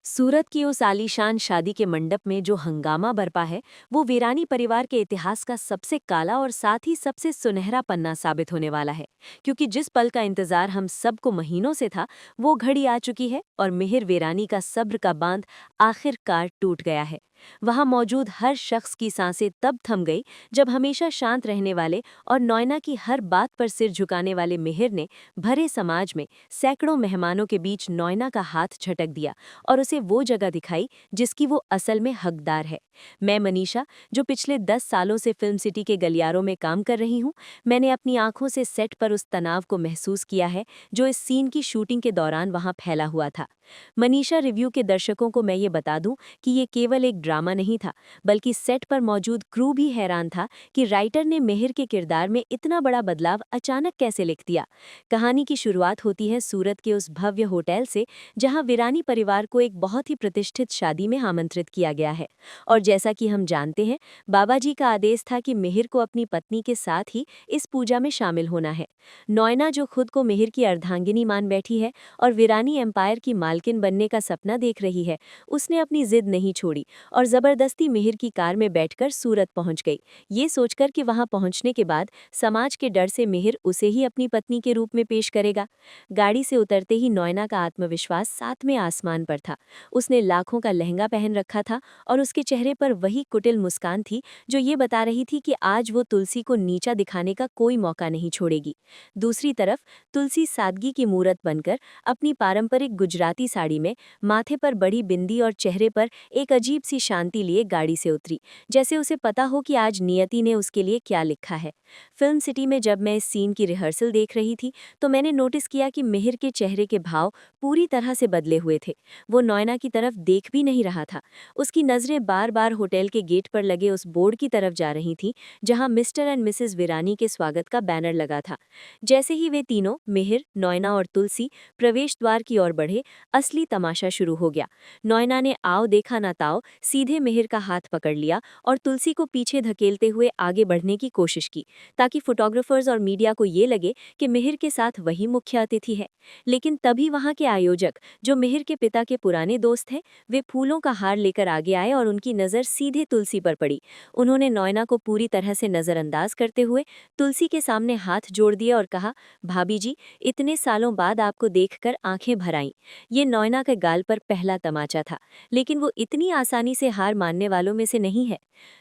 सूरत की उस आलीशान शादी के मंडप में जो हंगामा बरपा है वो वीरानी परिवार के इतिहास का सबसे काला और साथ ही सबसे सुनहरा पन्ना साबित होने वाला है। क्योंकि जिस पल का इंतजार हम सबको महीनों से था वो घड़ी आ चुकी है और मिहिर वीरानी का सब्र का बांध आखिरकार टूट गया है। वहां मौजूद हर शख्स की सांसें तब थम गई जब हमेशा शांत रहने वाले और नॉयना की हर बात पर सिर झुकाने वाले मिहिर ने भरे समाज में सैकड़ों मेहमानों के बीच नॉयना का हाथ झटक दिया और उसे वो जगह दिखाई जिसकी वो असल में हकदार है। मैं मनीषा, जो पिछले 10 सालों से फिल्म सिटी के गलियारों में काम कर रही हूँ, मैंने अपनी आंखों से सेट पर उस तनाव को महसूस किया है जो इस सीन की शूटिंग के दौरान वहां फैला हुआ था। मनीषा रिव्यू के दर्शकों को मैं ये बता दूं कि ये केवल एक ड्रामा नहीं था, बल्कि सेट पर मौजूद क्रू भी हैरान था कि राइटर ने मिहिर के किरदार में इतना बड़ा बदलाव अचानक कैसे लिख दिया। कहानी की शुरुआत होती है सूरत के उस भव्य होटल से जहां वीरानी परिवार को एक बहुत ही प्रतिष्ठित शादी में आमंत्रित किया गया है। और जैसा कि हम जानते हैं, बाबा जी का आदेश था कि मिहिर को अपनी पत्नी के साथ ही इस पूजा में शामिल होना है। नॉयना, जो खुद को मिहिर की अर्धांगिनी मान बैठी है और वीरानी एम्पायर की मालकिन बनने का सपना देख रही है, उसने अपनी जिद नहीं छोड़ी और जबरदस्ती मिहिर की कार में बैठकर सूरत पहुंच गई, ये सोचकर कि वहां पहुंचने के बाद समाज के डर से मिहिर उसे ही अपनी पत्नी के रूप में पेश करेगा। गाड़ी से उतरते ही नॉयना का आत्मविश्वास सातवें आसमान पर था। उसने लाखों का लहंगा पहन रखा था और उसके चेहरे पर वही कुटिल मुस्कान थी जो ये बता रही थी कि आज वो तुलसी को नीचा दिखाने का कोई मौका नहीं छोड़ेगी। दूसरी तरफ तुलसी सादगी की मूरत बनकर अपनी पारंपरिक गुजराती साड़ी में, माथे पर बड़ी बिंदी और चेहरे पर एक अजीब सी शांति लिए गाड़ी से उतरी, जैसे उसे पता हो कि आज नियति ने उसके लिए क्या लिखा है। फिल्म सिटी में जब मैं इस सीन की रिहर्सल देख रही थी तो मैंने नोटिस किया कि मिहिर के चेहरे के भाव पूरी तरह से बदले हुए थे। वो नॉयना की तरफ देख भी नहीं रहा था। उसकी नज़रें बार बार होटल के गेट पर लगे उस बोर्ड की तरफ जा रही थीं जहां मिस्टर एंड मिसेस वीरानी के स्वागत का बैनर लगा था। जैसे ही वे तीनों, मिहिर, नॉयना और तुलसी, प्रवेश द्वार की ओर बढ़े, असली तमाशा शुरू हो गया। नॉयना ने आओ देखा ना ताओ सीधे मिहिर का हाथ पकड़ लिया और तुलसी को पीछे धकेलते हुए आगे बढ़ने की कोशिश की, ताकि फोटोग्राफर्स और मीडिया को ये लगे कि मिहिर के साथ वही मुख्य अतिथि है। लेकिन तभी वहां के आयोजक, जो मिहिर के पिता के पुराने दोस्त हैं, वे फूलों का हार लेकर आगे आए और उनकी नज़र सीधे तुलसी पर पड़ी। उन्होंने नॉयना को पूरी तरह से नज़रअंदाज करते हुए तुलसी के सामने हाथ जोड़ दिए और कहा, भाभी जी, इतने सालों बाद आपको देखकर आंखें भर आईं। ये नॉयना के गाल पर पहला तमाचा था, लेकिन वो इतनी आसानी से हार मानने वालों में से नहीं है।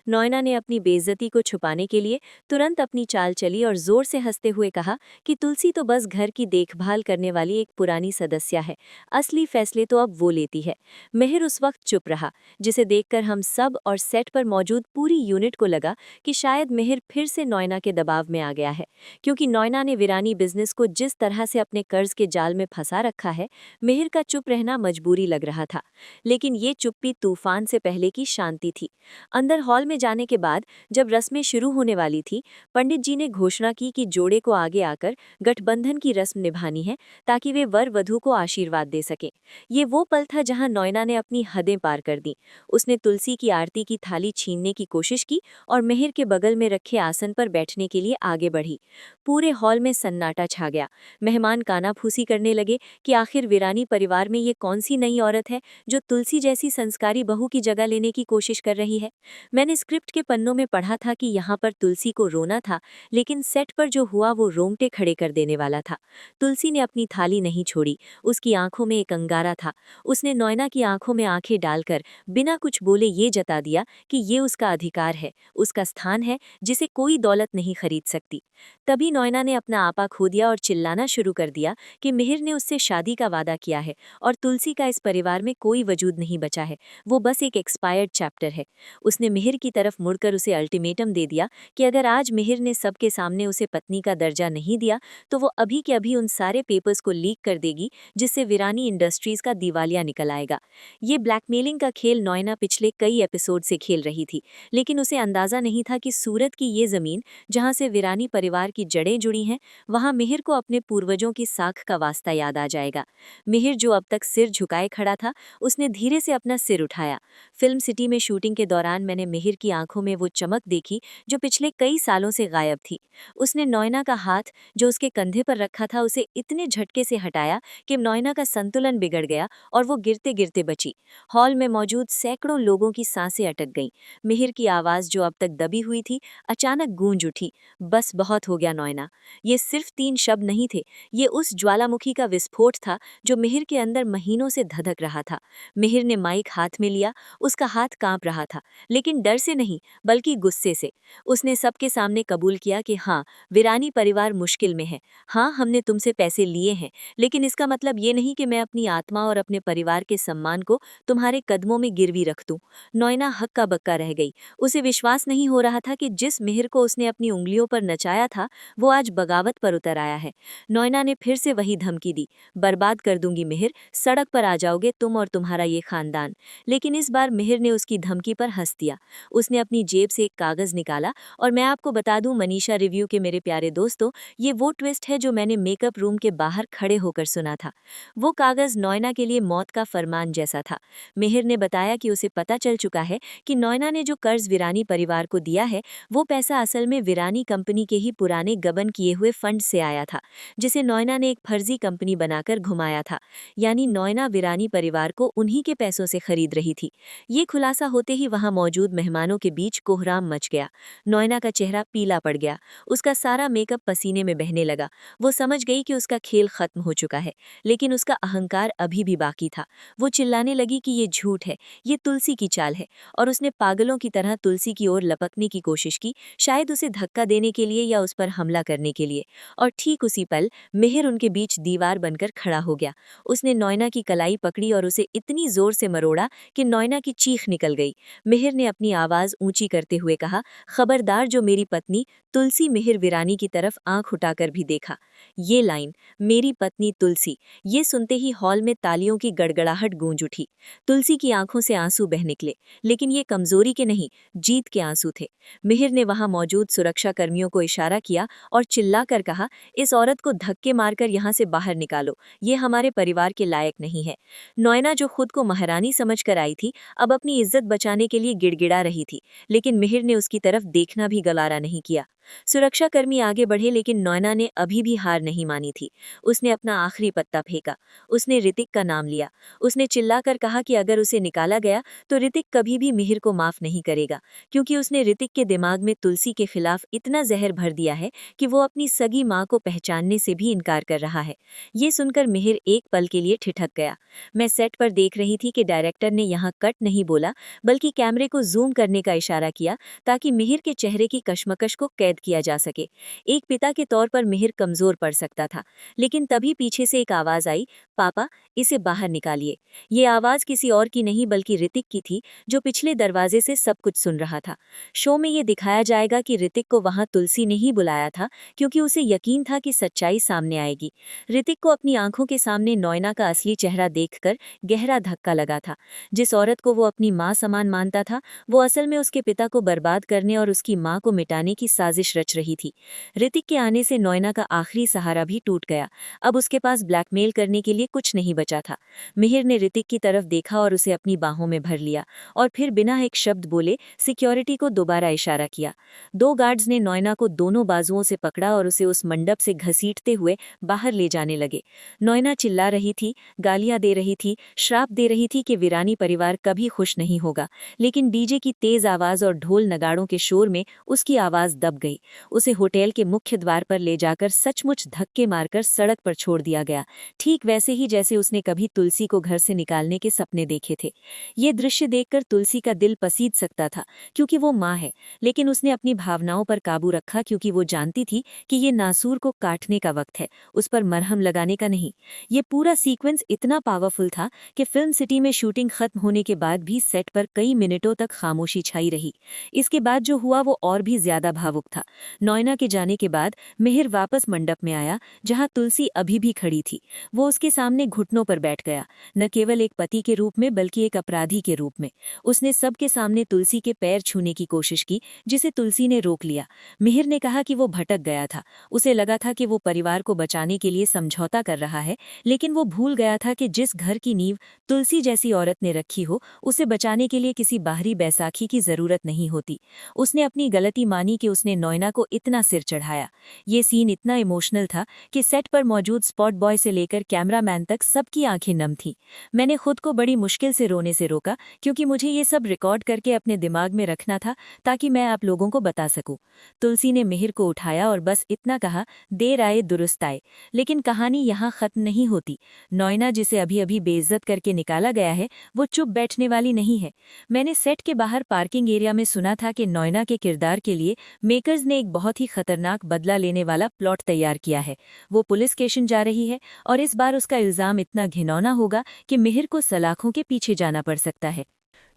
नॉयना ने अपनी बेइज्जती को छुपाने के लिए तुरंत अपनी चाल चली और जोर से हंसते हुए कहा कि तुलसी तो बस घर की देखभाल करने वाली एक पुरानी सदस्य है, असली फैसले तो अब वो लेती है। मिहिर उस वक्त चुप रहा, जिसे देखकर हम सब और सेट पर मौजूद पूरी यूनिट को लगा कि शायद मिहिर फिर से नॉयना के दबाव में आ गया है, क्योंकि नॉयना ने वीरानी बिजनेस को जिस तरह से अपने कर्ज के जाल में फंसा रखा है, मिहिर का चुप रहना मजबूरी लग रहा था। लेकिन ये चुप्पी तूफान से पहले की शांति थी। अंदर हॉल में जाने के बाद जब रस्में शुरू होने वाली थी, पंडित जी ने घोषणा की कि जोड़े को आगे आकर गठबंधन की रस्म निभानी है, ताकि वे वर वधू को आशीर्वाद दे सकें। ये वो पल था जहां नॉयना ने अपनी हदें पार कर दी। उसने तुलसी की आरती की थाली छीनने की कोशिश की और मिहिर के बगल में रखे आसन पर बैठने के लिए आगे बढ़ी। पूरे हॉल में सन्नाटा छा गया। मेहमान कानाफूसी करने लगे कि आखिर वीरानी परिवार में ये कौन सी नई औरत है जो तुलसी जैसी संस्कारी बहू की जगह लेने की कोशिश कर रही है। मैंने स्क्रिप्ट के पन्नों में पढ़ा था कि यहाँ पर तुलसी को रोना था, लेकिन सेट पर जो हुआ वो रोंगटे खड़े कर देने वाला था। तुलसी ने अपनी थाली नहीं छोड़ी, उसकी आंखों में एक अंगारा था। उसने नॉयना की आंखों में आंखें डालकर बिना कुछ बोले ये जता दिया कि ये उसका अधिकार है, उसका स्थान है जिसे कोई दौलत नहीं खरीद सकती। तभी नॉयना ने अपना आपा खो दिया और चिल्लाना शुरू कर दिया कि मिहिर ने उससे शादी का वादा किया है और तुलसी का इस परिवार में कोई वजूद नहीं बचा है, वो बस एक एक्सपायर्ड चैप्टर है। उसने मिहिर की तरफ मुड़कर उसे अल्टीमेटम दे दिया कि अगर आज मिहिर ने सबके सामने उसे पत्नी का दर्जा नहीं दिया तो वो अभी के अभी उन सारे पेपर्स को लीक कर देगी जिससे वीरानी इंडस्ट्रीज का दिवालिया निकल आएगा। ये ब्लैकमेलिंग का खेल नॉयना पिछले कई एपिसोड से खेल रही थी, लेकिन उसे अंदाजा नहीं था कि सूरत की ये जमीन जहां से वीरानी परिवार की जड़ें जुड़ी हैं, वहां मिहिर को अपने पूर्वजों की साख का वास्ता याद आ जाएगा। मिहिर, जो अब तक सिर झुकाए खड़ा था, उसने धीरे से अपना सिर उठाया। फिल्म सिटी में शूटिंग के दौरान मैंने मिहिर की आंखों में वो चमक देखी जो पिछले कई सालों से गायब थी। उसने नॉयना का हाथ जो उसके कंधे पर रखा था उसे इतने झटके से हटाया कि नॉयना का संतुलन बिगड़ गया और वो गिरते गिरते बची। हॉल में मौजूद सैकड़ों लोगों की सांसें अटक गईं। मिहिर की आवाज़ जो अब तक दबी हुई थी अचानक गूंज उठी, बस बहुत हो गया नॉयना। ये सिर्फ 3 शब्द नहीं थे, ये उस ज्वालामुखी का विस्फोट था जो मिहिर के अंदर महीनों से धधक रहा था। मिहिर ने माइक हाथ में लिया, उसका हाथ कांप रहा था, लेकिन डर से नहीं बल्कि गुस्से से। उसने सबके सामने कबूल किया कि हाँ, विरानी परिवार मुश्किल में है। हाँ, हमने तुमसे पैसे लिए हैं, लेकिन इसका मतलब ये नहीं कि मैं अपनी आत्मा और अपने परिवार के सम्मान को तुम्हारे कदमों में गिरवी रख दूं। नॉयना हक्का बक्का रह गई। उसे विश्वास नहीं हो रहा था कि जिस मिहिर को उसने अपनी उंगलियों पर नचाया था, वो आज बगावत पर उतर आया है। नॉयना ने फिर से वही धमकी दी, बर्बाद कर दूंगी मिहिर, सड़क पर आ जाओगे तुम और तुम्हारा ये खानदान। लेकिन इस बार मिहिर ने उसकी धमकी पर हंस दिया। उसने अपनी जेब से एक कागज निकाला और मैं आपको बता दूं मनीषा रिव्यू के मेरे प्यारे दोस्तों, ये वो ट्विस्ट है जो मैंने मेकअप रूम के बाहर खड़े होकर सुना था। वो कागज नॉयना के लिए मौत का फरमान जैसा था। मिहिर ने बताया कि उसे पता चल चुका है कि नॉयना ने जो कर्ज विरानी परिवार को दिया है, वो पैसा असल में विरानी कंपनी के ही पुराने गबन किए हुए फंड से आया था, जिसे नॉयना ने एक फर्जी कंपनी बनाकर घुमाया था। यानी नॉयना विरानी परिवार को उन्हीं के पैसों से खरीद रही थी। ये खुलासा होते ही वहां मौजूद मेहमानों के बीच कोहराम मच गया। नॉयना का चेहरा पीला पड़ गया, उसका सारा मेकअप पसीने में बहने लगा। वो समझ गई कि उसका खेल खत्म हो चुका है, लेकिन उसका अहंकार अभी भी बाकी था। वो चिल्लाने लगी कि ये झूठ है, ये तुलसी की चाल है, और उसने पागलों की तरह तुलसी की ओर लपकने की कोशिश की, शायद उसे धक्का देने के लिए या उस पर हमला करने के लिए। और ठीक उसी पल मिहिर उनके बीच दीवार बनकर खड़ा हो गया। उसने नॉयना की कलाई पकड़ी और उसे इतनी जोर से मरोड़ा कि नॉयना की चीख निकल गई। मिहिर ने अपनी आवाज ऊंची करते हुए कहा, खबरदार जो मेरी पत्नी तुलसी। मिहिर विरानी की तरफ आंख उठाकर भी देखा। ये लाइन, मेरी पत्नी तुलसी, ये सुनते ही हॉल में तालियों की गड़गड़ाहट गूंज उठी। तुलसी की आंखों से आंसू बह निकले, लेकिन ये कमजोरी के नहीं, जीत के आंसू थे। मिहिर ने वहां मौजूद सुरक्षा कर्मियों को इशारा किया और चिल्लाकर कहा, इस औरत को धक्के मारकर यहाँ से बाहर निकालो, ये हमारे परिवार के लायक नहीं है। नॉयना जो खुद को महारानी समझकर आई थी, अब अपनी इज्जत बचाने के लिए गिड़गिड़ा रही थी, लेकिन मिहिर ने उसकी तरफ देखना भी गवारा नहीं किया। सुरक्षाकर्मी आगे बढ़े, लेकिन नॉयना ने अभी भी हार नहीं मानी थी। उसने अपना आखिरी पत्ता फेंका। उसने ऋतिक का नाम लिया। उसने चिल्लाकर कहा कि अगर उसे निकाला गया तो ऋतिक कभी भी मिहिर को माफ नहीं करेगा, क्योंकि उसने ऋतिक के दिमाग में तुलसी के खिलाफ इतना जहर भर दिया है कि वो अपनी सगी माँ को पहचानने से भी इनकार कर रहा है। ये सुनकर मिहिर एक पल के लिए ठिठक गया। मैं सेट पर देख रही थी कि डायरेक्टर ने यहाँ कट नहीं बोला, बल्कि कैमरे को जूम करने का इशारा किया, ताकि मिहिर के चेहरे की कश्मकश को कैद किया जा सके। एक पिता के तौर पर मिहिर कमजोर पड़ सकता था, लेकिन तभी पीछे से एक आवाज आई, पापा, इसे बाहर निकालिए। ये आवाज किसी और की नहीं बल्कि ऋतिक की थी, जो पिछले दरवाजे से सब कुछ सुन रहा था। शो में ये दिखाया जाएगा कि ऋतिक को वहां तुलसी ने ही बुलाया था, क्योंकि उसे यकीन था कि सच्चाई सामने आएगी। ऋतिक को अपनी आंखों के सामने नॉयना का असली चेहरा देखकर गहरा धक्का लगा था। जिस औरत को वो अपनी माँ समान मानता था, वो असल में उसके पिता को बर्बाद करने और उसकी माँ को मिटाने की साजिश रच रही थी। ऋतिक के आने से नॉयना का आखिरी सहारा भी टूट गया। अब उसके पास ब्लैकमेल करने के लिए कुछ नहीं बचा था। मिहिर ने ऋतिक की तरफ देखा और उसे अपनी बाहों में भर लिया, और फिर बिना एक शब्द बोले सिक्योरिटी को दोबारा इशारा किया। 2 गार्ड्स ने नॉयना को दोनों बाजुओं से पकड़ा और उसे उस मंडप से घसीटते हुए बाहर ले जाने लगे। नॉयना चिल्ला रही थी, गालियां दे रही थी, श्राप दे रही थी कि विरानी परिवार कभी खुश नहीं होगा, लेकिन डीजे की तेज आवाज और ढोल नगाड़ों के शोर में उसकी आवाज दब गई। उसे होटल के मुख्य द्वार पर ले जाकर सचमुच धक्के मारकर सड़क पर छोड़ दिया गया, ठीक वैसे ही जैसे उसने कभी तुलसी को घर से निकालने के सपने देखे थे। ये दृश्य देखकर तुलसी का दिल पसीज सकता था, क्योंकि वो माँ है, लेकिन उसने अपनी भावनाओं पर काबू रखा, क्योंकि वो जानती थी कि ये नासूर को काटने का वक्त है, उस पर मरहम लगाने का नहीं। ये पूरा सीक्वेंस इतना पावरफुल था कि फिल्म सिटी में शूटिंग खत्म होने के बाद भी सेट पर कई मिनटों तक खामोशी छाई रही। इसके बाद जो हुआ वो और भी ज्यादा भावुक था। था। नोयना के जाने के बाद मिहिर वापस मंडप में आया, जहां तुलसी अभी भी खड़ी थी। वो उसके सामने घुटनों पर बैठ गया, न केवल एक पति के रूप में बल्कि एक अपराधी के रूप में। उसने सबके सामने तुलसी के पैर छूने की कोशिश की, जिसे तुलसी ने रोक लिया। मिहिर ने कहा कि वो भटक गया था। उसे लगा था कि वो परिवार को बचाने के लिए समझौता कर रहा है, लेकिन वो भूल गया था कि जिस घर की नींव तुलसी जैसी औरत ने रखी हो, उसे बचाने के लिए किसी बाहरी बैसाखी की जरूरत नहीं होती। उसने अपनी गलती मानी कि उसने नोयना को इतना सिर चढ़ाया। ये सीन इतना इमोशनल था कि सेट पर मौजूद स्पॉट बॉय से लेकर कैमरामैन तक सबकी आंखें नम थीं। मैंने खुद को बड़ी मुश्किल से रोने से रोका, क्योंकि मुझे ये सब रिकॉर्ड करके अपने दिमाग में रखना था, ताकि मैं आप लोगों को बता सकूं। तुलसी ने मिहिर को उठाया और बस इतना कहा, देर आए दुरुस्त आए। लेकिन कहानी यहाँ खत्म नहीं होती। नोयना, जिसे अभी अभी बेइज्जत करके निकाला गया है, वो चुप बैठने वाली नहीं है। मैंने सेट के बाहर पार्किंग एरिया में सुना था कि नोयना के किरदार के लिए मेकर्स ने एक बहुत ही खतरनाक बदला लेने वाला प्लॉट तैयार किया है। वो पुलिस स्टेशन जा रही है और इस बार उसका इल्जाम इतना घिनौना होगा कि मिहिर को सलाखों के पीछे जाना पड़ सकता है।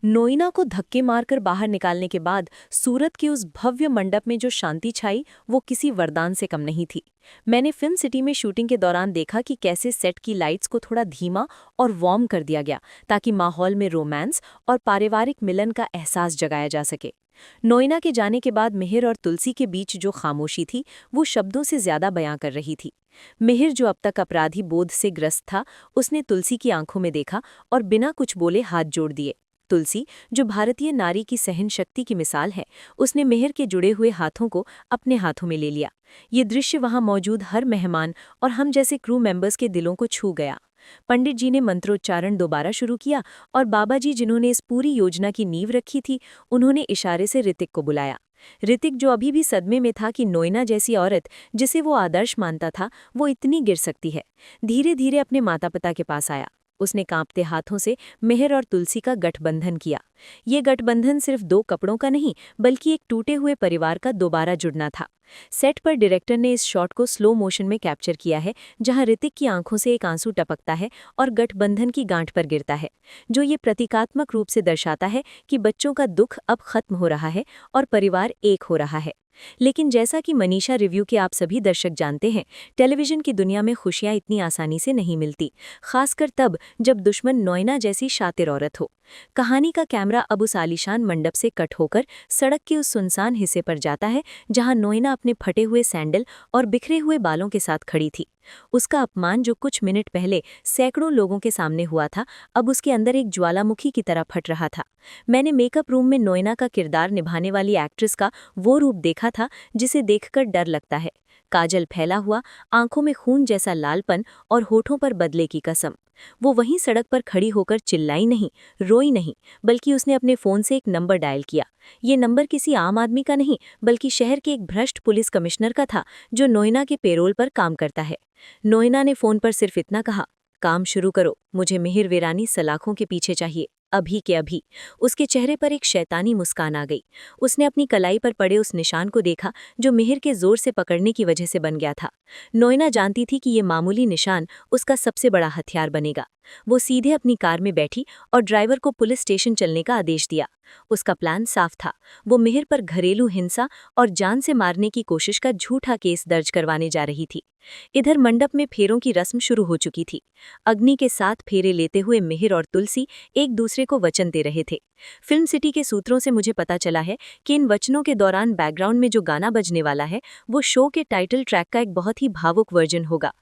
नोयना को धक्के मारकर बाहर निकालने के बाद सूरत के उस भव्य मंडप में जो शांति छाई, वो किसी वरदान से कम नहीं थी। मैंने फिल्म सिटी में शूटिंग के दौरान देखा कि कैसे सेट की लाइट्स को थोड़ा धीमा और वार्म कर दिया गया, ताकि माहौल में रोमांस और पारिवारिक मिलन का एहसास जगाया जा सके। नोयना के जाने के बाद मिहिर और तुलसी के बीच जो खामोशी थी, वो शब्दों से ज्यादा बयां कर रही थी। मिहिर, जो अब तक अपराधी बोध से ग्रस्त था, उसने तुलसी की आंखों में देखा और बिना कुछ बोले हाथ जोड़ दिए। तुलसी, जो भारतीय नारी की सहन शक्ति की मिसाल है, उसने मिहिर के जुड़े हुए हाथों को अपने हाथों में ले लिया। ये दृश्य वहां मौजूद हर मेहमान और हम जैसे क्रू मेंबर्स के दिलों को छू गया। पंडित जी ने मंत्रोच्चारण दोबारा शुरू किया और बाबा जी, जिन्होंने इस पूरी योजना की नींव रखी थी, उन्होंने इशारे से ऋतिक को बुलाया। ऋतिक, जो अभी भी सदमे में था कि नोयना जैसी औरत, जिसे वो आदर्श मानता था, वो इतनी गिर सकती है, धीरे धीरे अपने माता पिता के पास आया। उसने कांपते हाथों से मिहिर और तुलसी का गठबंधन किया। ये गठबंधन सिर्फ दो कपड़ों का नहीं, बल्कि एक टूटे हुए परिवार का दोबारा जुड़ना था। सेट पर डायरेक्टर ने इस शॉट को स्लो मोशन में कैप्चर किया है, जहां ऋतिक की आंखों से एक आंसू टपकता है और गठबंधन की गांठ पर गिरता है, जो ये प्रतीकात्मक रूप से दर्शाता है कि बच्चों का दुख अब खत्म हो रहा है और परिवार एक हो रहा है। लेकिन जैसा कि मनीषा रिव्यू के आप सभी दर्शक जानते हैं, टेलीविजन की दुनिया में खुशियां इतनी आसानी से नहीं मिलती, खासकर तब जब दुश्मन नोयना जैसी शातिर औरत हो। कहानी का कैमरा अब उस आलीशान मंडप से कट होकर सड़क के उस सुनसान हिस्से पर जाता है, जहां नोयना अपने फटे हुए सैंडल और बिखरे हुए बालों के साथ खड़ी थी। उसका अपमान, जो कुछ मिनट पहले सैकड़ों लोगों के सामने हुआ था, अब उसके अंदर एक ज्वालामुखी की तरह फट रहा था। मैंने मेकअप रूम में नोयना का किरदार निभाने वाली एक्ट्रेस का वो रूप देखा था जिसे देखकर डर लगता है। काजल फैला हुआ, आंखों में खून जैसा लालपन और होठों पर बदले की कसम। वो वहीं सड़क पर खड़ी होकर चिल्लाई नहीं, रोई नहीं, बल्कि उसने अपने फोन से एक नंबर डायल किया। ये नंबर किसी आम आदमी का नहीं, बल्कि शहर के एक भ्रष्ट पुलिस कमिश्नर का था, जो नोयना के पेरोल पर काम करता है। नोयना ने फोन पर सिर्फ इतना कहा, काम शुरू करो, मुझे मिहिर वीरानी सलाखों के पीछे चाहिए, अभी के अभी। उसके चेहरे पर एक शैतानी मुस्कान आ गई। उसने अपनी कलाई पर पड़े उस निशान को देखा, जो मिहिर के जोर से पकड़ने की वजह से बन गया था। नोयना जानती थी कि ये मामूली निशान उसका सबसे बड़ा हथियार बनेगा। वो सीधे अपनी कार में बैठी और ड्राइवर को पुलिस स्टेशन चलने का आदेश दिया। उसका प्लान साफ था। वो मिहिर पर घरेलू हिंसा और जान से मारने की कोशिश का झूठा केस दर्ज करवाने जा रही थी। इधर मंडप में फेरों की रस्म शुरू हो चुकी थी। अग्नि के 7 फेरे लेते हुए मिहिर और तुलसी एक दूसरे को वचन दे रहे थे। फिल्म सिटी के सूत्रों से मुझे पता चला है कि इन वचनों के दौरान बैकग्राउंड में जो गाना बजने वाला है, वो शो के टाइटल ट्रैक का एक बहुत ही भावुक वर्जन होगा।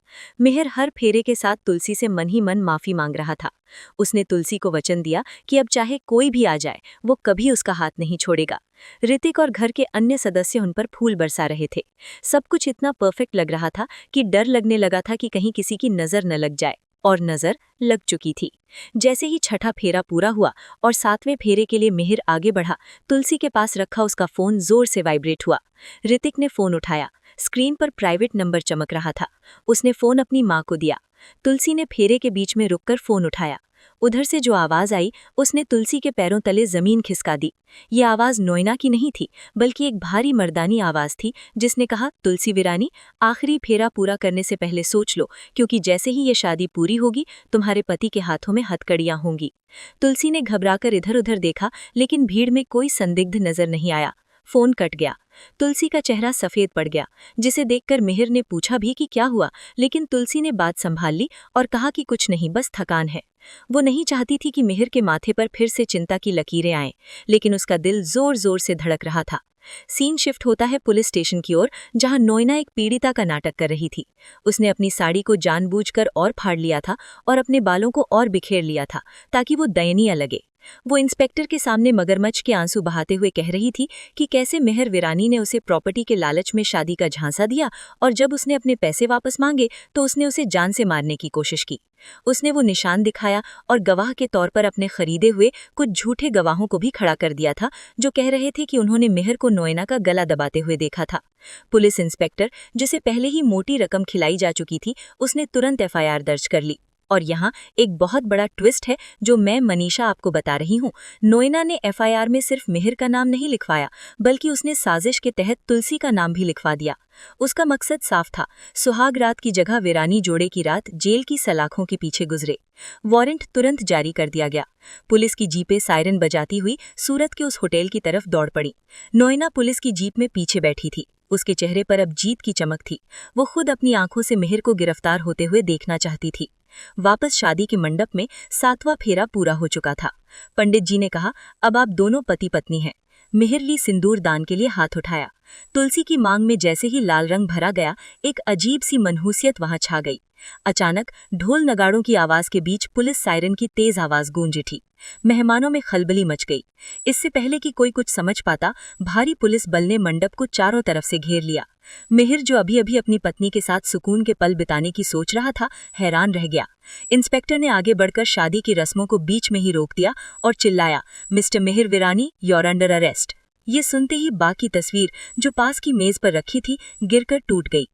मिहिर हर फेरे के साथ तुलसी से मन ही मन माफी मांग रहा था। उसने तुलसी को वचन दिया कि अब चाहे कोई भी आ जाए, वो कभी उसका हाथ नहीं छोड़ेगा। ऋतिक और घर के अन्य सदस्य उन पर फूल बरसा रहे थे। सब कुछ इतना परफेक्ट लग रहा था कि डर लगने लगा था कि कहीं किसी की नजर न लग जाए, और नजर लग चुकी थी। जैसे ही छठा फेरा पूरा हुआ और 7वें फेरे के लिए मिहिर आगे बढ़ा, तुलसी के पास रखा उसका फोन जोर से वाइब्रेट हुआ। ऋतिक ने फोन उठाया। स्क्रीन पर प्राइवेट नंबर चमक रहा था। उसने फोन अपनी मां को दिया। तुलसी ने फेरे के बीच में रुककर फोन उठाया। उधर से जो आवाज आई, उसने तुलसी के पैरों तले जमीन खिसका दी। ये आवाज नोयना की नहीं थी, बल्कि एक भारी मर्दानी आवाज थी, जिसने कहा, तुलसी वीरानी, आखिरी फेरा पूरा करने से पहले सोच लो, क्योंकि जैसे ही ये शादी पूरी होगी, तुम्हारे पति के हाथों में हथकड़ियां होंगी। तुलसी ने घबराकर इधर उधर देखा, लेकिन भीड़ में कोई संदिग्ध नजर नहीं आया। फोन कट गया। तुलसी का चेहरा सफेद पड़ गया, जिसे देखकर मिहिर ने पूछा भी कि क्या हुआ, लेकिन तुलसी ने बात संभाल ली और कहा कि कुछ नहीं, बस थकान है। वो नहीं चाहती थी कि मिहिर के माथे पर फिर से चिंता की लकीरें आएं, लेकिन उसका दिल जोर जोर से धड़क रहा था। सीन शिफ्ट होता है पुलिस स्टेशन की ओर, जहां नोयना एक पीड़िता का नाटक कर रही थी। उसने अपनी साड़ी को जानबूझकर और फाड़ लिया था और अपने बालों को और बिखेर लिया था ताकि वो दयनीय लगे। वो इंस्पेक्टर के सामने मगरमच्छ के आंसू बहाते हुए कह रही थी कि कैसे मेहर वीरानी ने उसे प्रॉपर्टी के लालच में शादी का झांसा दिया और जब उसने अपने पैसे वापस मांगे तो उसने उसे जान से मारने की कोशिश की। उसने वो निशान दिखाया और गवाह के तौर पर अपने खरीदे हुए कुछ झूठे गवाहों को भी खड़ा कर दिया था, जो कह रहे थे कि उन्होंने मेहर को नोयना का गला दबाते हुए देखा था। पुलिस इंस्पेक्टर, जिसे पहले ही मोटी रकम खिलाई जा चुकी थी, उसने तुरंत एफआईआर दर्ज कर ली। और यहाँ एक बहुत बड़ा ट्विस्ट है जो मैं मनीषा आपको बता रही हूँ। नोयना ने एफआईआर में सिर्फ मिहिर का नाम नहीं लिखवाया, बल्कि उसने साजिश के तहत तुलसी का नाम भी लिखवा दिया। उसका मकसद साफ था, सुहाग रात की जगह वीरानी जोड़े की रात जेल की सलाखों के पीछे गुजरे। वारंट तुरंत जारी कर दिया गया। पुलिस की जीपें सायरन बजाती हुई सूरत के उस होटल की तरफ दौड़ पड़ी। नोयना पुलिस की जीप में पीछे बैठी थी। उसके चेहरे पर अब जीत की चमक थी। वो खुद अपनी आंखों से मिहिर को गिरफ्तार होते हुए देखना चाहती थी। वापस शादी के मंडप में 7वां फेरा पूरा हो चुका था। पंडित जी ने कहा, अब आप दोनों पति पत्नी हैं। मिहिर ली सिंदूर दान के लिए हाथ उठाया। तुलसी की मांग में जैसे ही लाल रंग भरा गया, एक अजीब सी मनहूसियत वहां छा गई। अचानक ढोल नगाड़ों की आवाज के बीच पुलिस सायरन की तेज आवाज गूंज उठी। मेहमानों में खलबली मच गई। इससे पहले कि कोई कुछ समझ पाता, भारी पुलिस बल ने मंडप को चारों तरफ से घेर लिया। मिहिर, जो अभी अभी अपनी पत्नी के साथ सुकून के पल बिताने की सोच रहा था, हैरान रह गया। इंस्पेक्टर ने आगे बढ़कर शादी की रस्मों को बीच में ही रोक दिया और चिल्लाया, mister Mihir Virani, you're under arrest. ये सुनते ही बाकी तस्वीर, जो पास की मेज पर रखी थी, गिरकर टूट गई।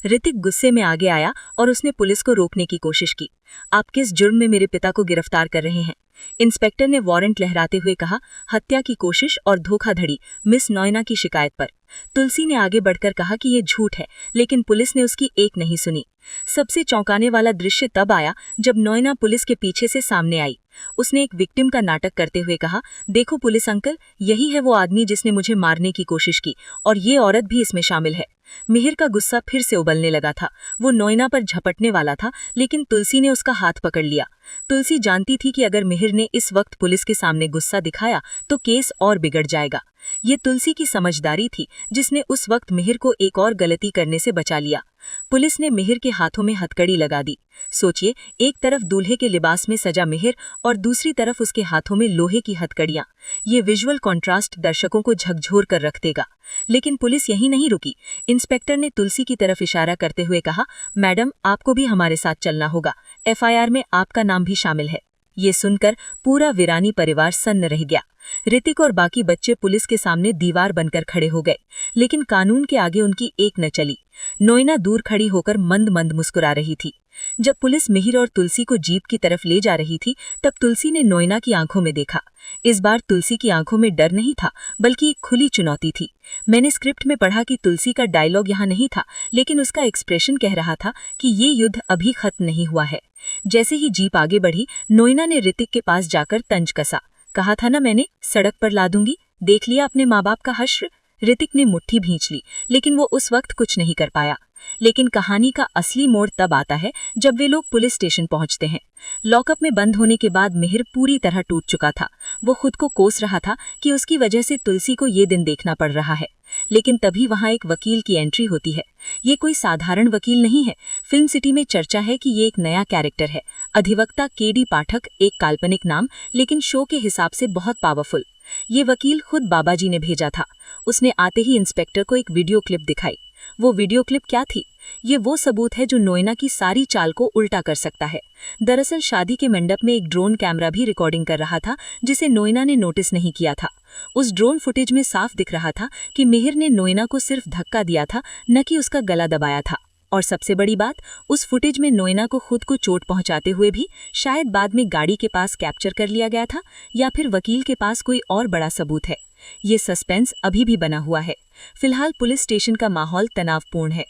ऋतिक गुस्से में आगे आया और उसने पुलिस को रोकने की कोशिश की। आप किस जुर्म में मेरे पिता को गिरफ्तार कर रहे हैं? इंस्पेक्टर ने वारंट लहराते हुए कहा, हत्या की कोशिश और धोखाधड़ी मिस नोयना की शिकायत पर। तुलसी ने आगे बढ़कर कहा कि ये झूठ है, लेकिन पुलिस ने उसकी एक नहीं सुनी। सबसे चौंकाने वाला दृश्य तब आया जब नोयना पुलिस के पीछे से सामने आई। उसने एक विक्टिम का नाटक करते हुए कहा, देखो पुलिस अंकल, यही है वो आदमी जिसने मुझे मारने की कोशिश की और ये औरत भी इसमें शामिल है। मिहिर का गुस्सा फिर से उबलने लगा था। वो नोयना पर झपटने वाला था, लेकिन तुलसी ने उसका हाथ पकड़ लिया। तुलसी जानती थी कि अगर मिहिर ने इस वक्त पुलिस के सामने गुस्सा दिखाया तो केस और बिगड़ जाएगा। ये तुलसी की समझदारी थी, जिसने उस वक्त मिहिर को एक और गलती करने से बचा लिया। पुलिस ने मिहिर के हाथों में हथकड़ी लगा दी। सोचिए, एक तरफ दूल्हे के लिबास में सजा मिहिर और दूसरी तरफ उसके हाथों में लोहे की हथकड़ियां। ये विजुअल कॉन्ट्रास्ट दर्शकों को झकझोर कर रख देगा। लेकिन पुलिस यहीं नहीं रुकी। इंस्पेक्टर ने तुलसी की तरफ इशारा करते हुए कहा, मैडम, आपको भी हमारे साथ चलना होगा। एफआईआर में आपका नाम भी शामिल है। ये सुनकर पूरा वीरानी परिवार सन्न रह गया। ऋतिक और बाकी बच्चे पुलिस के सामने दीवार बनकर खड़े हो गए, लेकिन कानून के आगे उनकी एक न चली। नोयना दूर खड़ी होकर मंद मंद मुस्कुरा रही थी। जब पुलिस मिहिर और तुलसी को जीप की तरफ ले जा रही थी, तब तुलसी ने नोयना की आंखों में देखा। इस बार तुलसी की आंखों में डर नहीं था, बल्कि एक खुली चुनौती थी। मैंने स्क्रिप्ट में पढ़ा कि तुलसी का डायलॉग यहाँ नहीं था, लेकिन उसका एक्सप्रेशन कह रहा था कि ये युद्ध अभी खत्म नहीं हुआ है। जैसे ही जीप आगे बढ़ी, नोयना ने ऋतिक के पास जाकर तंज कसा। कहा था ना मैंने, सड़क पर ला दूंगी। देख लिया अपने माँ बाप का हश्र। ऋतिक ने मुट्ठी भींच ली, लेकिन वो उस वक्त कुछ नहीं कर पाया। लेकिन कहानी का असली मोड़ तब आता है जब वे लोग पुलिस स्टेशन पहुंचते हैं। लॉकअप में बंद होने के बाद मिहिर पूरी तरह टूट चुका था। वो खुद को कोस रहा था कि उसकी वजह से तुलसी को ये दिन देखना पड़ रहा है। लेकिन तभी वहां एक वकील की एंट्री होती है। ये कोई साधारण वकील नहीं है। फिल्म सिटी में चर्चा है कि ये एक नया कैरेक्टर है। अधिवक्ता केडी पाठक, एक काल्पनिक नाम, लेकिन शो के हिसाब से बहुत पावरफुल। ये वकील खुद बाबाजी ने भेजा था। उसने आते ही इंस्पेक्टर को एक वीडियो क्लिप दिखाई। वो वीडियो क्लिप क्या थी? ये वो सबूत है जो नोयना की सारी चाल को उल्टा कर सकता है। दरअसल शादी के मंडप में एक ड्रोन कैमरा भी रिकॉर्डिंग कर रहा था, जिसे नोयना ने नोटिस नहीं किया था। उस ड्रोन फुटेज में साफ दिख रहा था कि मिहिर ने नोयना को सिर्फ धक्का दिया था, न कि उसका गला दबाया था। और सबसे बड़ी बात, उस फुटेज में नोयना को खुद को चोट पहुंचाते हुए भी शायद बाद में गाड़ी के पास कैप्चर कर लिया गया था, या फिर वकील के पास कोई और बड़ा सबूत है। ये सस्पेंस अभी भी बना हुआ है। फिलहाल पुलिस स्टेशन का माहौल तनावपूर्ण है।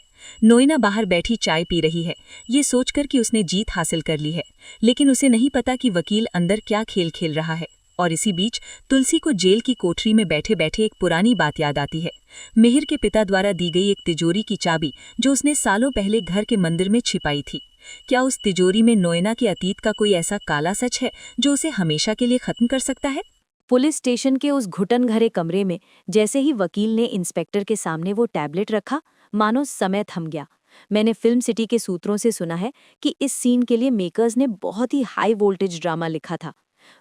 नोयना बाहर बैठी चाय पी रही है, ये सोचकर कि उसने जीत हासिल कर ली है, लेकिन उसे नहीं पता कि वकील अंदर क्या खेल खेल रहा है। और इसी बीच तुलसी को जेल की कोठरी में बैठे बैठे एक पुरानी बात याद आती है। मिहिर के पिता द्वारा दी गई एक तिजोरी की चाबी जो उसने सालों पहले घर के मंदिर में छिपाई थी। क्या उस तिजोरी में नोएना के अतीत का कोई ऐसा काला सच है जो उसे हमेशा के लिए खत्म कर सकता है? पुलिस स्टेशन के उस घुटन भरे कमरे में जैसे ही वकील ने इंस्पेक्टर के सामने वो टैबलेट रखा, मानो समय थम गया। मैंने फिल्म सिटी के सूत्रों से सुना है कि इस सीन के लिए मेकर्स ने बहुत ही हाई वोल्टेज ड्रामा लिखा था।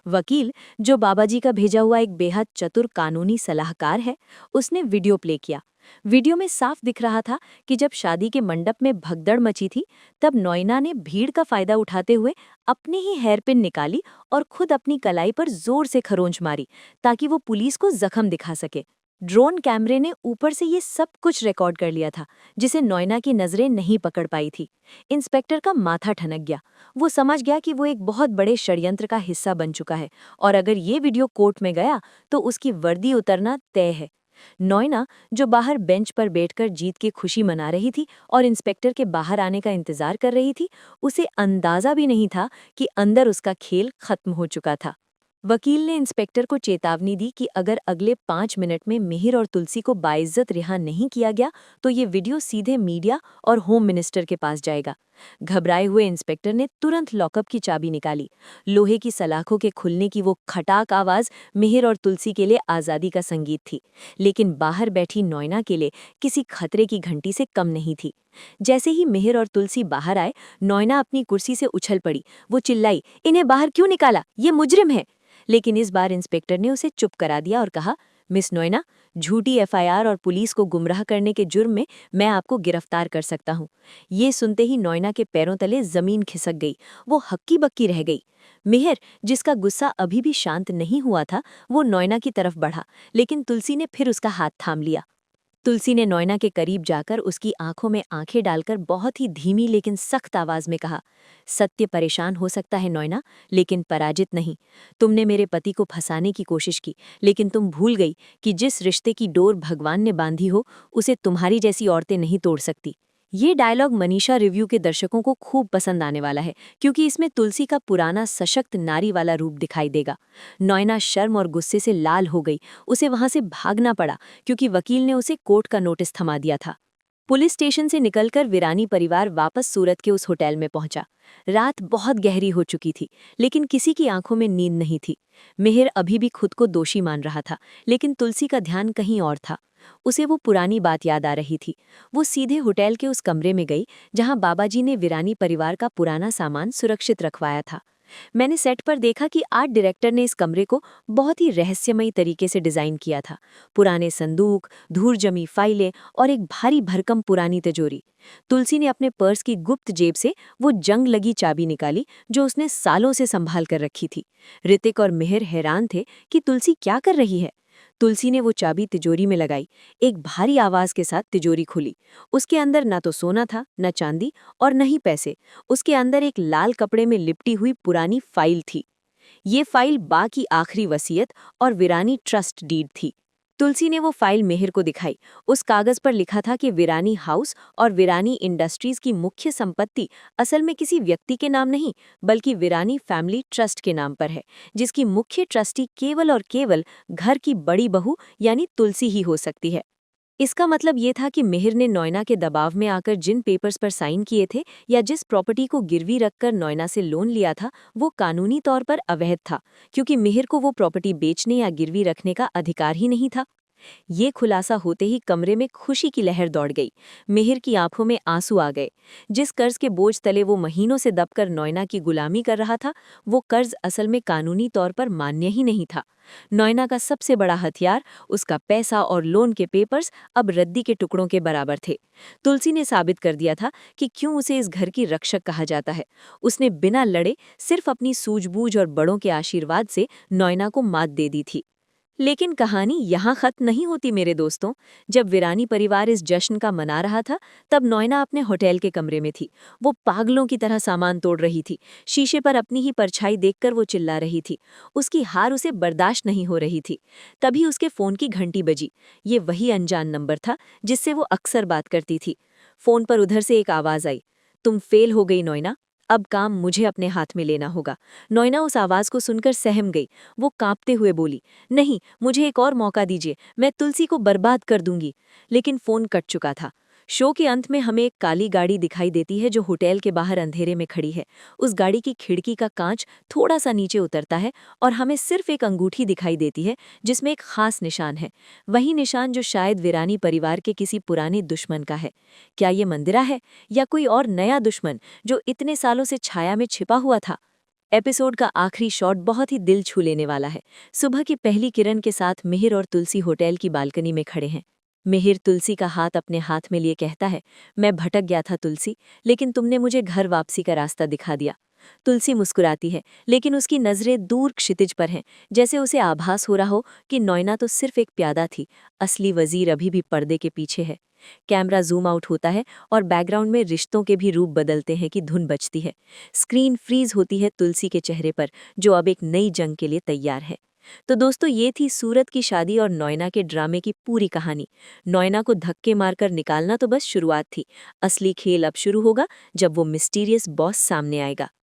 वकील, जो बाबाजी का भेजा हुआ एक बेहद चतुर कानूनी सलाहकार है, उसने वीडियो प्ले किया। वीडियो में साफ दिख रहा था कि जब शादी के मंडप में भगदड़ मची थी, तब नोएना ने भीड़ का फायदा उठाते हुए अपनी ही हेयरपिन निकाली और खुद अपनी कलाई पर जोर से खरोंच मारी ताकि वो पुलिस को जख्म दिखा सके। ड्रोन कैमरे ने ऊपर से ये सब कुछ रिकॉर्ड कर लिया था, जिसे नोएना की नजरें नहीं पकड़ पाई थी। इंस्पेक्टर का माथा ठनक गया। वो समझ गया कि वो एक बहुत बड़े षड्यंत्र का हिस्सा बन चुका है और अगर ये वीडियो कोर्ट में गया तो उसकी वर्दी उतरना तय है। नोएना, जो बाहर बेंच पर बैठकर जीत की खुशी मना रही थी और इंस्पेक्टर के बाहर आने का इंतजार कर रही थी, उसे अंदाजा भी नहीं था कि अंदर उसका खेल खत्म हो चुका था। वकील ने इंस्पेक्टर को चेतावनी दी कि अगर अगले 5 मिनट में मिहिर और तुलसी को बाइज्जत रिहा नहीं किया गया तो ये वीडियो सीधे मीडिया और होम मिनिस्टर के पास जाएगा। घबराए हुए इंस्पेक्टर ने तुरंत लॉकअप की चाबी निकाली। लोहे की सलाखों के खुलने की वो खटाक आवाज मिहिर और तुलसी के लिए आज़ादी का संगीत थी, लेकिन बाहर बैठी नोएना के लिए किसी खतरे की घंटी से कम नहीं थी। जैसे ही मिहिर और तुलसी बाहर आए, नोएना अपनी कुर्सी से उछल पड़ी। वो चिल्लाई, इन्हें बाहर क्यों निकाला? ये मुजरिम है। लेकिन इस बार इंस्पेक्टर ने उसे चुप करा दिया और कहा, मिस नोएना, झूठी एफआईआर और पुलिस को गुमराह करने के जुर्म में मैं आपको गिरफ्तार कर सकता हूँ। ये सुनते ही नोएना के पैरों तले जमीन खिसक गई। वो हक्की बक्की रह गई। मिहिर, जिसका गुस्सा अभी भी शांत नहीं हुआ था, वो नोएना की तरफ बढ़ा, लेकिन तुलसी ने फिर उसका हाथ थाम लिया। तुलसी ने नोएना के करीब जाकर उसकी आंखों में आंखें डालकर बहुत ही धीमी लेकिन सख्त आवाज में कहा, सत्य परेशान हो सकता है नोएना, लेकिन पराजित नहीं। तुमने मेरे पति को फंसाने की कोशिश की, लेकिन तुम भूल गई कि जिस रिश्ते की डोर भगवान ने बांधी हो, उसे तुम्हारी जैसी औरतें नहीं तोड़ सकती। ये डायलॉग मनीषा रिव्यू के दर्शकों को खूब पसंद आने वाला है, क्योंकि इसमें तुलसी का पुराना सशक्त नारी वाला रूप दिखाई देगा। नोएना शर्म और गुस्से से लाल हो गई। उसे वहां से भागना पड़ा, क्योंकि वकील ने उसे कोर्ट का नोटिस थमा दिया था। पुलिस स्टेशन से निकलकर वीरानी परिवार वापस सूरत के उस होटल में पहुंचा। रात बहुत गहरी हो चुकी थी, लेकिन किसी की आंखों में नींद नहीं थी। मिहिर अभी भी खुद को दोषी मान रहा था, लेकिन तुलसी का ध्यान कहीं और था। उसे वो पुरानी बात याद आ रही थी। वो सीधे होटल के उस कमरे में गई जहां बाबाजी ने वीरानी परिवार का पुराना सामान सुरक्षित रखवाया था। मैंने सेट पर देखा कि आर्ट डायरेक्टर ने इस कमरे को बहुत ही रहस्यमयी तरीके से डिजाइन किया था। पुराने संदूक, धूल जमी फाइलें और एक भारी भरकम पुरानी तिजोरी। तुलसी ने अपने पर्स की गुप्त जेब से वो जंग लगी चाबी निकाली जो उसने सालों से संभाल कर रखी थी। ऋतिक और मिहिर हैरान थे कि तुलसी क्या कर रही है। तुलसी ने वो चाबी तिजोरी में लगाई। एक भारी आवाज के साथ तिजोरी खुली। उसके अंदर न तो सोना था, न चांदी और न ही पैसे। उसके अंदर एक लाल कपड़े में लिपटी हुई पुरानी फाइल थी। ये फाइल बा की आखिरी वसीयत और वीरानी ट्रस्ट डीड थी। तुलसी ने वो फाइल मिहिर को दिखाई। उस कागज पर लिखा था कि वीरानी हाउस और वीरानी इंडस्ट्रीज की मुख्य संपत्ति असल में किसी व्यक्ति के नाम नहीं, बल्कि वीरानी फैमिली ट्रस्ट के नाम पर है, जिसकी मुख्य ट्रस्टी केवल और केवल घर की बड़ी बहू यानी तुलसी ही हो सकती है। इसका मतलब ये था कि मिहिर ने नोएना के दबाव में आकर जिन पेपर्स पर साइन किए थे या जिस प्रॉपर्टी को गिरवी रखकर नोएना से लोन लिया था, वो कानूनी तौर पर अवैध था, क्योंकि मिहिर को वो प्रॉपर्टी बेचने या गिरवी रखने का अधिकार ही नहीं था। ये खुलासा होते ही कमरे में खुशी की लहर दौड़ गई। मिहिर की आंखों में आंसू आ गए। जिस कर्ज के बोझ तले वो महीनों से दबकर नोएना की गुलामी कर रहा था, वो कर्ज असल में कानूनी तौर पर मान्य ही नहीं था। नोएना का सबसे बड़ा हथियार, उसका पैसा और लोन के पेपर्स, अब रद्दी के टुकड़ों के बराबर थे। तुलसी ने साबित कर दिया था कि क्यों उसे इस घर की रक्षक कहा जाता है। उसने बिना लड़े, सिर्फ अपनी सूझबूझ और बड़ों के आशीर्वाद से नोएना को मात दे दी थी। लेकिन कहानी यहाँ खत्म नहीं होती मेरे दोस्तों। जब वीरानी परिवार इस जश्न का मना रहा था, तब नोएना अपने होटल के कमरे में थी। वो पागलों की तरह सामान तोड़ रही थी। शीशे पर अपनी ही परछाई देखकर वो चिल्ला रही थी। उसकी हार उसे बर्दाश्त नहीं हो रही थी। तभी उसके फोन की घंटी बजी। ये वही अनजान नंबर था जिससे वो अक्सर बात करती थी। फोन पर उधर से एक आवाज आई, तुम फेल हो गई नोएना, अब काम मुझे अपने हाथ में लेना होगा। नोयना उस आवाज को सुनकर सहम गई। वो कांपते हुए बोली, नहीं, मुझे एक और मौका दीजिए, मैं तुलसी को बर्बाद कर दूंगी। लेकिन फोन कट चुका था। शो के अंत में हमें एक काली गाड़ी दिखाई देती है जो होटल के बाहर अंधेरे में खड़ी है। उस गाड़ी की खिड़की का कांच थोड़ा सा नीचे उतरता है और हमें सिर्फ एक अंगूठी दिखाई देती है जिसमें एक खास निशान है। वही निशान जो शायद वीरानी परिवार के किसी पुराने दुश्मन का है। क्या ये मंदिरा है या कोई और नया दुश्मन जो इतने सालों से छाया में छिपा हुआ था? एपिसोड का आखिरी शॉट बहुत ही दिल छू लेने वाला है। सुबह की पहली किरण के साथ मिहिर और तुलसी होटल की बालकनी में खड़े हैं। मिहिर तुलसी का हाथ अपने हाथ में लिए कहता है, मैं भटक गया था तुलसी, लेकिन तुमने मुझे घर वापसी का रास्ता दिखा दिया। तुलसी मुस्कुराती है, लेकिन उसकी नजरें दूर क्षितिज पर हैं, जैसे उसे आभास हो रहा हो कि नोयना तो सिर्फ एक प्यादा थी, असली वजीर अभी भी पर्दे के पीछे है। कैमरा जूम आउट होता है और बैकग्राउंड में रिश्तों के भी रूप बदलते हैं कि धुन बजती है। स्क्रीन फ्रीज होती है तुलसी के चेहरे पर, जो अब एक नई जंग के लिए तैयार है। तो दोस्तों, ये थी सूरत की शादी और नोयना के ड्रामे की पूरी कहानी। नोयना को धक्के मारकर निकालना तो बस शुरुआत थी। असली खेल अब शुरू होगा जब वो मिस्टीरियस बॉस सामने आएगा।